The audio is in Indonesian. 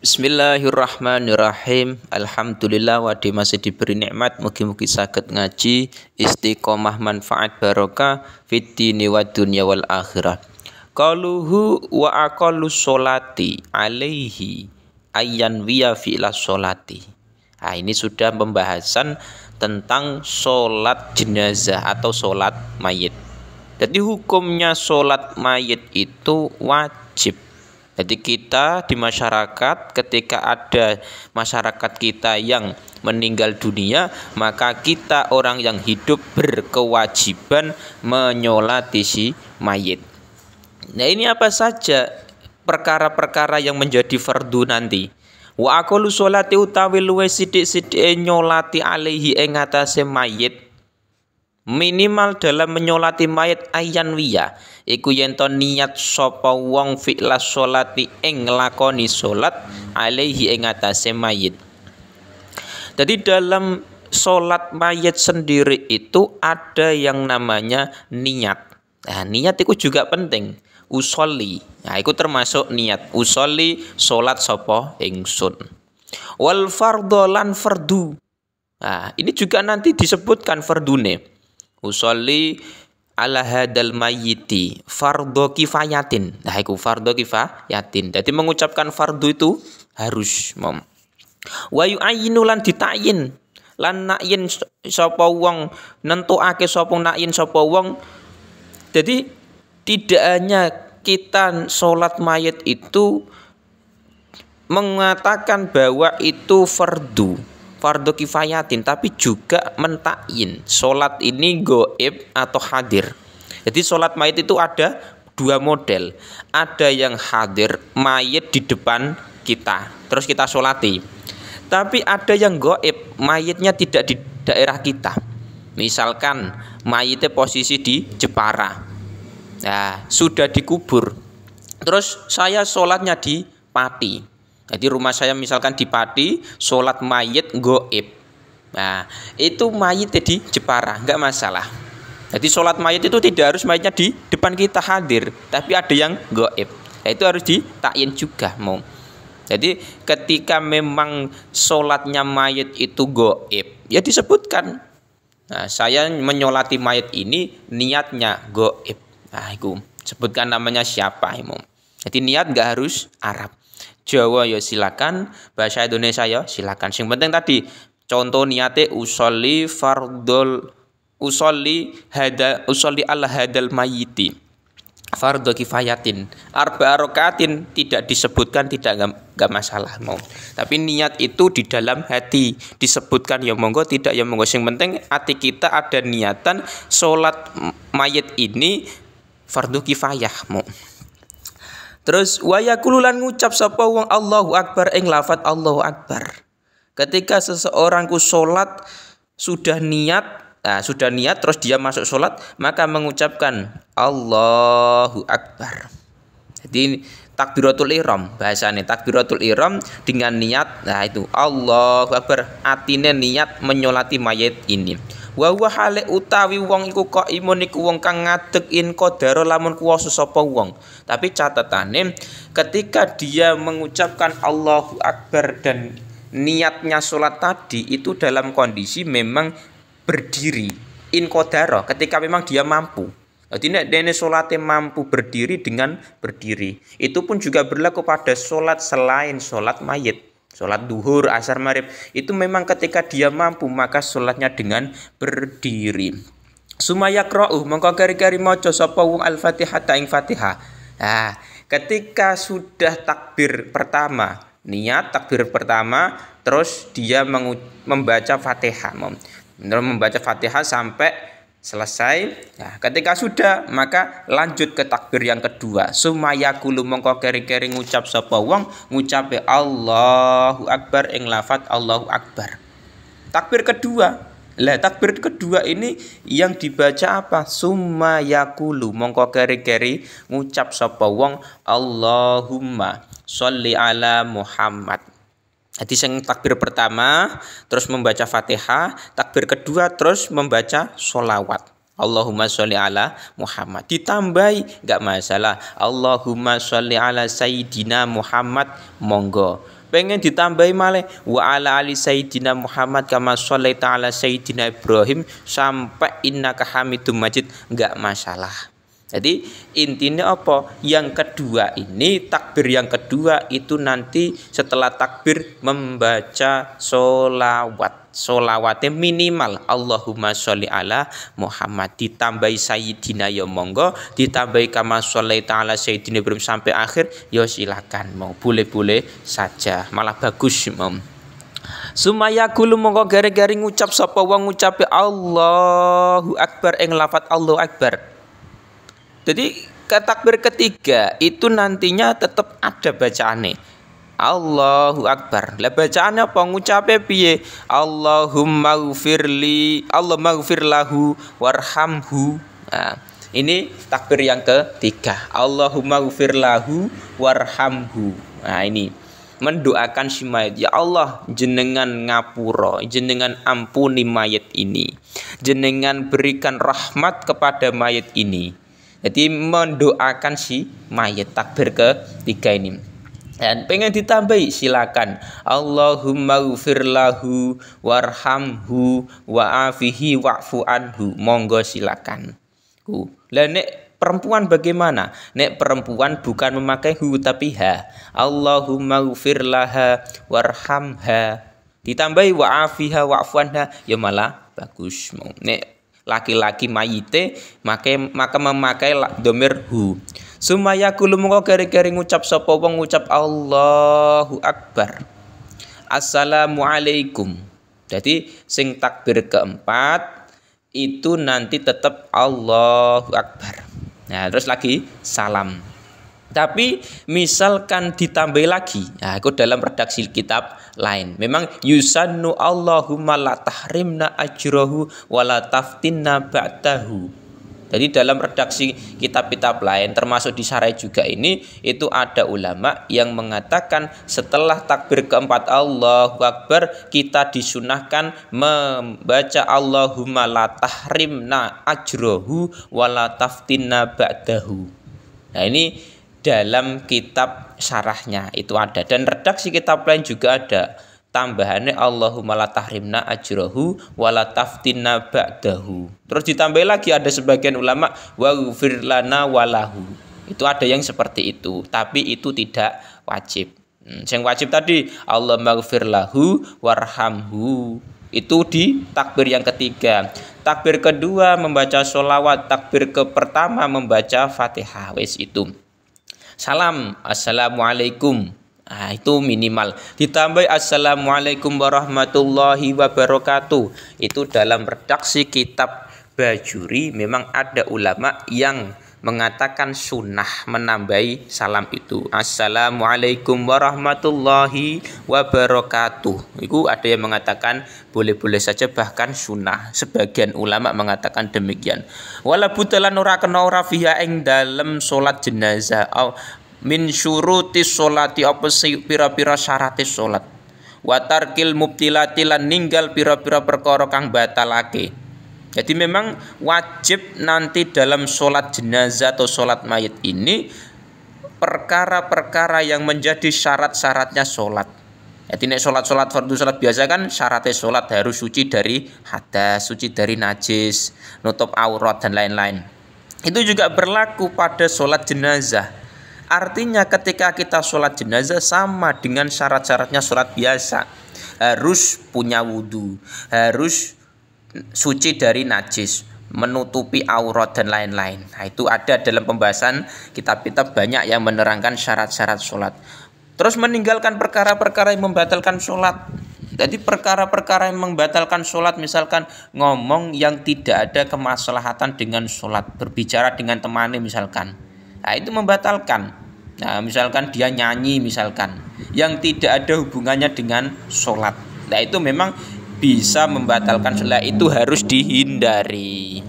Bismillahirrahmanirrahim. Alhamdulillah wadi masih diberi nikmat, mugi-mugi saged ngaji istiqomah manfaat barokah fid dini wad dunya wal akhirah. Qaluhu wa aqallu sholati alaihi ayyan wiya fi'la sholati. Nah, ini sudah pembahasan tentang sholat jenazah atau sholat mayit. Jadi hukumnya sholat mayit itu wajib. Jadi kita di masyarakat, ketika ada masyarakat kita yang meninggal dunia, maka kita orang yang hidup berkewajiban menyolati si mayit. Nah, ini apa saja perkara-perkara yang menjadi fardu nanti. Wa aqallu sholati utawi luwih sithik-sithike nyolati alaihi ing atase mayit. Minimal dalam menyolati mayit ayan wiya iku yen to niat sapa wong fi'la sholati ing nglakoni salat alaihi ing atase mayit. Jadi dalam salat mayit sendiri itu ada yang namanya niat. Nah, niat itu juga penting. Usolli, nah itu termasuk niat. Usolli salat sapa ingsun. Wal fardhu lan fardu. Nah, ini juga nanti disebutkan fardune. Usolli ala hadal mayyiti fardhu kifayatin. Nah, itu fardhu kifayatin. Jadi mengucapkan fardu itu harus mom. Wa yu'ayyinu lan ditayin. Lan nakyin sapa wong nentukake sapa nakyin sapa wong. Jadi tidak hanya kita sholat mayit itu mengatakan bahwa itu fardu kifayatin, tapi juga mentakyin sholat ini goib atau hadir. Jadi sholat mayit itu ada dua model. Ada yang hadir mayit di depan kita, terus kita sholati. Tapi ada yang goib, mayitnya tidak di daerah kita. Misalkan mayitnya posisi di Jepara. Nah, sudah dikubur. Terus saya sholatnya di Pati. Jadi rumah saya misalkan di Pati, sholat mayit goib. Nah, itu mayitnya di Jepara, enggak masalah. Jadi sholat mayit itu tidak harus mayitnya di depan kita hadir, tapi ada yang goib. Nah, itu harus ditakyin juga, mau. Jadi ketika memang sholatnya mayit itu goib, ya disebutkan. Nah, saya menyolati mayit ini niatnya goib. Nah, itu sebutkan namanya siapa, Imam. Jadi niat enggak harus Arab. Jawa ya silakan, bahasa Indonesia ya silakan. Yang penting tadi contoh niate usolli ala hadal mayyiti fardhu kifayatin arba'a rakaatin tidak disebutkan, tidak enggak masalah mau. Tapi niat itu di dalam hati disebutkan ya monggo, tidak ya monggo. Yang penting hati kita ada niatan salat mayit ini fardu kifayah mau. Terus wayakululan ngucap sapa wong Allahu Akbar ing lafaz Allahu Akbar. Ketika seseorang ku salat sudah niat terus dia masuk salat, maka mengucapkan Allahu Akbar. Jadi takbiratul ihram bahasane, takbiratul ihram dengan niat. Nah, itu Allahu Akbar, atine niat menyolati mayit ini. Wa huwa hale utawi wong iku qaimun iku wong kang ngadeg in qadara lamun kuwasa sapa wong. Tapi catatane ketika dia mengucapkan Allahu Akbar dan niatnya salat tadi itu dalam kondisi memang berdiri in qadara, ketika memang dia mampu. Jadi nek dene salate mampu berdiri dengan berdiri. Itu pun juga berlaku pada salat selain salat mayit. Sholat duhur, asar, maghrib itu memang ketika dia mampu maka sholatnya dengan berdiri. Sumaya qra'u mongko kari-kari maca sapa wong al-Fatihah ing Fatihah. Nah, ketika sudah takbir pertama, niat takbir pertama, terus dia membaca Fatihah. Membaca Fatihah sampai selesai. Nah, ketika sudah maka lanjut ke takbir yang kedua. Sumaya kulu mongko keri-keri ngucap sapa wong ngucape Allahu Akbar ing lafaz Allahu Akbar. Takbir kedua. Lah takbir kedua ini yang dibaca apa? Sumaya kulu mongko keri-keri ngucap sapa wong Allahumma sholli ala Muhammad. Jadi yang takbir pertama terus membaca Fatihah, takbir kedua terus membaca sholawat. Allahumma sholli ala Muhammad. Ditambahi enggak masalah. Allahumma sholli ala Sayyidina Muhammad, monggo. pengen ditambahi malih wa ala ali sayyidina Muhammad kama shallaita ala sayyidina Ibrahim sampai innaka Hamidum Majid, enggak masalah. Jadi intinya apa? Yang kedua ini, takbir yang kedua itu nanti setelah takbir membaca sholawat. Sholawatnya minimal Allahumma sholli ala Muhammad, ditambahi sayyidina ya monggo, ditambahi kama sholli ta'ala sayyidina Ibrahim sampai akhir ya silakan, mau boleh-boleh saja, malah bagus mau. Sumaya kulu monggo garing-garing ngucap sapa wong ngucape Allahu Akbar ing lafaz Allahu Akbar. Jadi ke takbir ketiga itu nantinya tetap ada bacaane Allahu Akbar. Lah bacaannya apa? Ngucape piye? Allahumma gfirli, Allahumma gfir lahu warhamhu. Nah, ini takbir yang ketiga. Allahumma gfir lahu warhamhu. Nah, ini mendoakan si mayit, ya Allah jenengan ngapura, jenengan ampuni mayit ini, jenengan berikan rahmat kepada mayit ini. Jadi mendoakan si mayit, takbir ketiga ini. Dan pengen ditambahi silakan. Allahumma gfir lahu warhamhu wa'afihi wa'fu anhu. Monggo silakan. Lah nek perempuan bagaimana? Nek perempuan bukan memakai hu tapi ha. Allahumma gfir laha warhamha. Ditambahi wa'afiha wa'fu anha ya malah bagus. Nek laki-laki mayite maka memakai domir hu. Sumaya kulu mongko garing-garing ngucap sapa wong ngucap Allahu Akbar. Assalamualaikum. Jadi sing takbir keempat itu nanti tetap Allahu Akbar. Nah, terus lagi salam. Tapi misalkan ditambah lagi, nah itu dalam redaksi kitab lain. Memang yusannu Allahumma la tahrimna ajrahu wa la taftinna ba'dahu. Jadi dalam redaksi kitab-kitab lain termasuk di Syarah juga ini itu ada ulama yang mengatakan setelah takbir keempat Allahu Akbar kita disunahkan membaca Allahumma la tahrimna ajrahu wa la taftinna ba'dahu. Nah ini dalam kitab syarahnya itu ada, dan redaksi kitab lain juga ada tambahannya Allahumma la tahrimna ajrahu wa la taftinna ba'dahu. Terus ditambah lagi ada sebagian ulama waghfir lana walahu. Itu ada yang seperti itu, tapi itu tidak wajib. Yang wajib tadi Allahumma ghfir lahu warhamhu. Itu di takbir yang ketiga. Takbir kedua membaca sholawat, takbir ke pertama membaca Fatihah. Wes itu. Salam, assalamualaikum. Nah, itu minimal. Ditambah assalamualaikum warahmatullahi wabarakatuh. Itu dalam redaksi kitab Bajuri memang ada ulama yang mengatakan sunnah menambahi salam itu. Assalamualaikum warahmatullahi wabarakatuh. Itu ada yang mengatakan boleh-boleh saja bahkan sunnah. Sebagian ulama mengatakan demikian. Wala butalan ora kena ora fiha ing dalem salat jenazah min syurutis sholati apa pira-pira syaratis sholat wa tarkil mubtilati lan ninggal pira-pira perkara kang batalake. Jadi memang wajib nanti dalam sholat jenazah atau sholat mayit ini perkara-perkara yang menjadi syarat-syaratnya sholat. Jadi nek sholat fardu sholat biasa kan syaratnya sholat harus suci dari hadas, suci dari najis, nutup aurat dan lain-lain. Itu juga berlaku pada sholat jenazah. Artinya ketika kita sholat jenazah sama dengan syarat-syaratnya sholat biasa. Harus punya wudhu, harus suci dari najis, menutupi aurat dan lain-lain. Nah, itu ada dalam pembahasan kitab-kitab banyak yang menerangkan syarat-syarat sholat. Terus meninggalkan perkara-perkara yang membatalkan sholat. Jadi perkara-perkara yang membatalkan sholat, misalkan ngomong yang tidak ada kemaslahatan dengan sholat, berbicara dengan temannya misalkan. Nah, itu membatalkan. Nah, misalkan dia nyanyi misalkan yang tidak ada hubungannya dengan sholat. Nah, itu memang bisa membatalkan sholat, itu harus dihindari.